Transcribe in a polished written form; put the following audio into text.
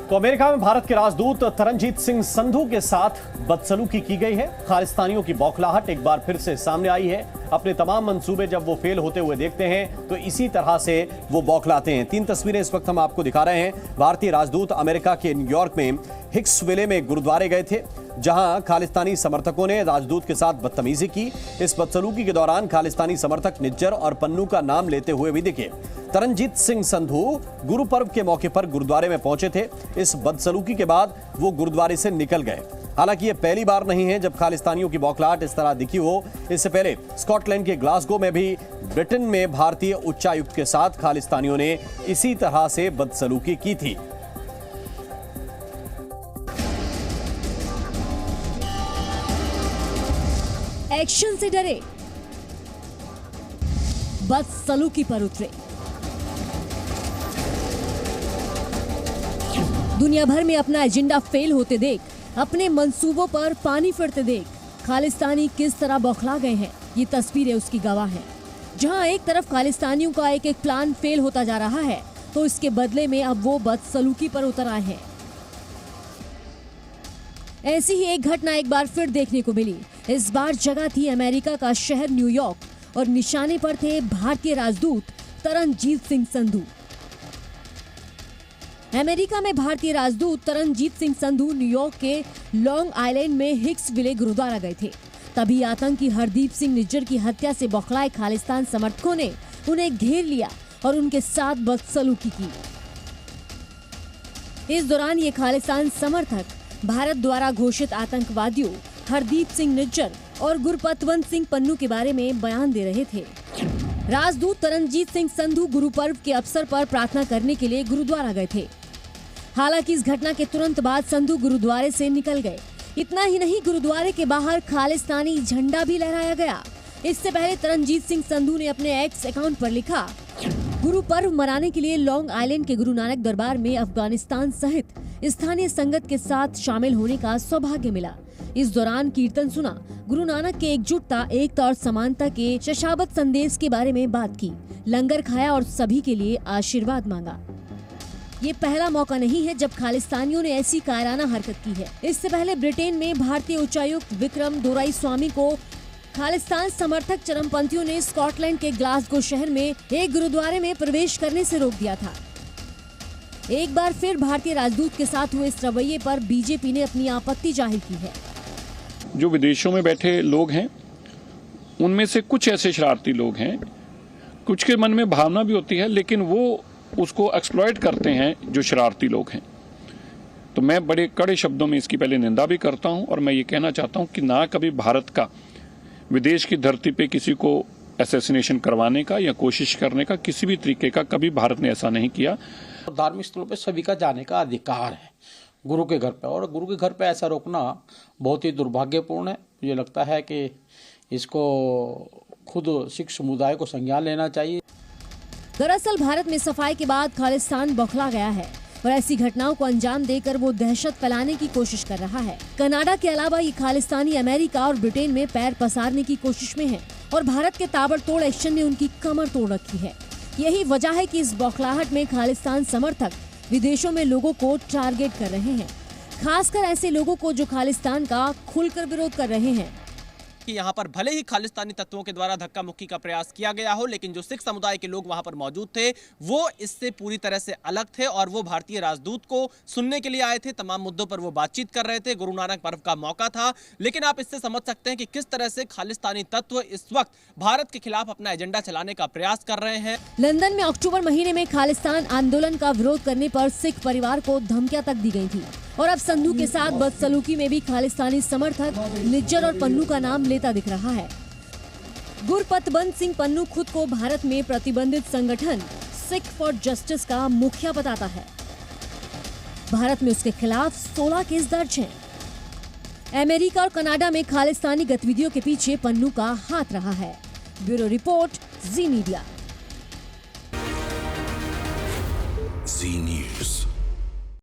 तो अमेरिका में भारत के राजदूत तरनजीत सिंह संधू के साथ बदसलूकी की गई है। खालिस्तानियों की बौखलाहट एक बार फिर से सामने आई है। अपने तमाम मंसूबे जब वो फेल होते हुए देखते हैं तो इसी तरह से वो बौखलाते हैं। 3 तस्वीरें इस वक्त हम आपको दिखा रहे हैं। भारतीय राजदूत अमेरिका के न्यूयॉर्क में हिक्सविले में गुरुद्वारे गए थे, जहां खालिस्तानी समर्थकों ने राजदूत के साथ बदतमीजी की। इस बदसलूकी के दौरान खालिस्तानी समर्थक निज्जर और पन्नू का नाम लेते हुए भी दिखे। तरनजीत सिंह संधू गुरु पर्व के मौके पर गुरुद्वारे में पहुंचे थे। इस बदसलूकी के बाद वो गुरुद्वारे से निकल गए। हालांकि ये पहली बार नहीं है जब खालिस्तानियों की बौखलाहट इस तरह दिखी हो। इससे पहले स्कॉटलैंड के ग्लासगो में भी ब्रिटेन में भारतीय उच्चायुक्त के साथ खालिस्तानियों ने इसी तरह से बदसलूकी की थी। एक्शन से डरे, बदसलूकी पर उतरे। दुनिया भर में अपना एजेंडा फेल होते देख, अपने मंसूबों पर पानी फिरते देख खालिस्तानी किस तरह बौखला गए हैं, ये तस्वीरें उसकी गवाह हैं। जहां एक तरफ खालिस्तानियों का एक एक प्लान फेल होता जा रहा है, तो इसके बदले में अब वो बदसलूकी पर उतर आए हैं। ऐसी ही एक घटना एक बार फिर देखने को मिली। इस बार जगह थी अमेरिका का शहर न्यूयॉर्क और निशाने पर थे भारतीय राजदूत तरनजीत सिंह संधू। अमेरिका में भारतीय राजदूत तरनजीत सिंह संधू न्यूयॉर्क के लॉन्ग आइलैंड में हिक्सविले गुरुद्वारा गए थे। तभी आतंकी हरदीप सिंह निज्जर की हत्या से बौखलाए खालिस्तान समर्थकों ने उन्हें घेर लिया और उनके साथ बदसलूकी की। इस दौरान ये खालिस्तान समर्थक भारत द्वारा घोषित आतंकवादियों हरदीप सिंह निज्जर और गुरपतवंत सिंह पन्नू के बारे में बयान दे रहे थे। राजदूत तरनजीत सिंह संधू गुरु पर्व के अवसर पर प्रार्थना करने के लिए गुरुद्वारा गए थे। हालांकि इस घटना के तुरंत बाद संधू गुरुद्वारे से निकल गए। इतना ही नहीं, गुरुद्वारे के बाहर खालिस्तानी झंडा भी लहराया गया। इससे पहले तरनजीत सिंह संधू ने अपने एक्स अकाउंट पर लिखा, गुरु पर्व मनाने के लिए लॉन्ग आइलैंड के गुरु नानक दरबार में अफगानिस्तान सहित स्थानीय संगत के साथ शामिल होने का सौभाग्य मिला। इस दौरान कीर्तन सुना, गुरु नानक के एकजुटता, एकता और समानता के शशाबत संदेश के बारे में बात की, लंगर खाया और सभी के लिए आशीर्वाद मांगा। ये पहला मौका नहीं है जब खालिस्तानियों ने ऐसी कायराना हरकत की है। इससे पहले ब्रिटेन में भारतीय उच्चायुक्त विक्रम दोराईस्वामी को खालिस्तान समर्थक चरमपंथियों ने स्कॉटलैंड के ग्लासगो शहर में एक गुरुद्वारे में प्रवेश करने से रोक दिया था। एक बार फिर भारतीय राजदूत के साथ हुए इस रवैये पर बीजेपी ने अपनी आपत्ति जाहिर की है। जो विदेशों में बैठे लोग हैं, उनमें से कुछ ऐसे शरारती लोग हैं, कुछ के मन में भावना भी होती है, लेकिन वो उसको एक्सप्लॉइट करते हैं जो शरारती लोग हैं। तो मैं बड़े कड़े शब्दों में इसकी पहले निंदा भी करता हूं और मैं ये कहना चाहता हूं कि ना कभी भारत का विदेश की धरती पे किसी को असैसिनेशन करवाने का या कोशिश करने का किसी भी तरीके का कभी भारत ने ऐसा नहीं किया। धार्मिक स्थलों पे सभी का जाने का अधिकार है गुरु के घर पे, और गुरु के घर पे ऐसा रोकना बहुत ही दुर्भाग्यपूर्ण है। मुझे लगता है कि इसको खुद सिख समुदाय को संज्ञान लेना चाहिए। दरअसल भारत में सफाई के बाद खालिस्तान बौखला गया है और ऐसी घटनाओं को अंजाम देकर वो दहशत फैलाने की कोशिश कर रहा है। कनाडा के अलावा ये खालिस्तानी अमेरिका और ब्रिटेन में पैर पसारने की कोशिश में है और भारत के ताबड़तोड़ एक्शन ने उनकी कमर तोड़ रखी है। यही वजह है कि इस बौखलाहट में खालिस्तान समर्थक विदेशों में लोगों को टारगेट कर रहे हैं, खासकर ऐसे लोगों को जो खालिस्तान का खुलकर विरोध कर रहे हैं। कि यहाँ पर भले ही खालिस्तानी तत्वों के द्वारा धक्का मुक्की का प्रयास किया गया हो, लेकिन जो सिख समुदाय के लोग वहां पर मौजूद थे वो इससे पूरी तरह से अलग थे और वो भारतीय राजदूत को सुनने के लिए आए थे। तमाम मुद्दों पर वो बातचीत कर रहे थे। गुरु नानक पर्व का मौका था, लेकिन आप इससे समझ सकते हैं कि किस तरह से खालिस्तानी तत्व इस वक्त भारत के खिलाफ अपना एजेंडा चलाने का प्रयास कर रहे हैं। लंदन में अक्टूबर महीने में खालिस्तान आंदोलन का विरोध करने पर सिख परिवार को धमकियां तक दी गई थी और अब संधू के साथ बदसलूकी में भी खालिस्तानी समर्थक निज्जर और पन्नू का नाम लेता दिख रहा है। गुरपतवंत सिंह पन्नू खुद को भारत में प्रतिबंधित संगठन सिख फॉर जस्टिस का मुखिया बताता है। भारत में उसके खिलाफ 16 केस दर्ज हैं। अमेरिका और कनाडा में खालिस्तानी गतिविधियों के पीछे पन्नू का हाथ रहा है। ब्यूरो रिपोर्ट, जी मीडिया। जी न्यूज़।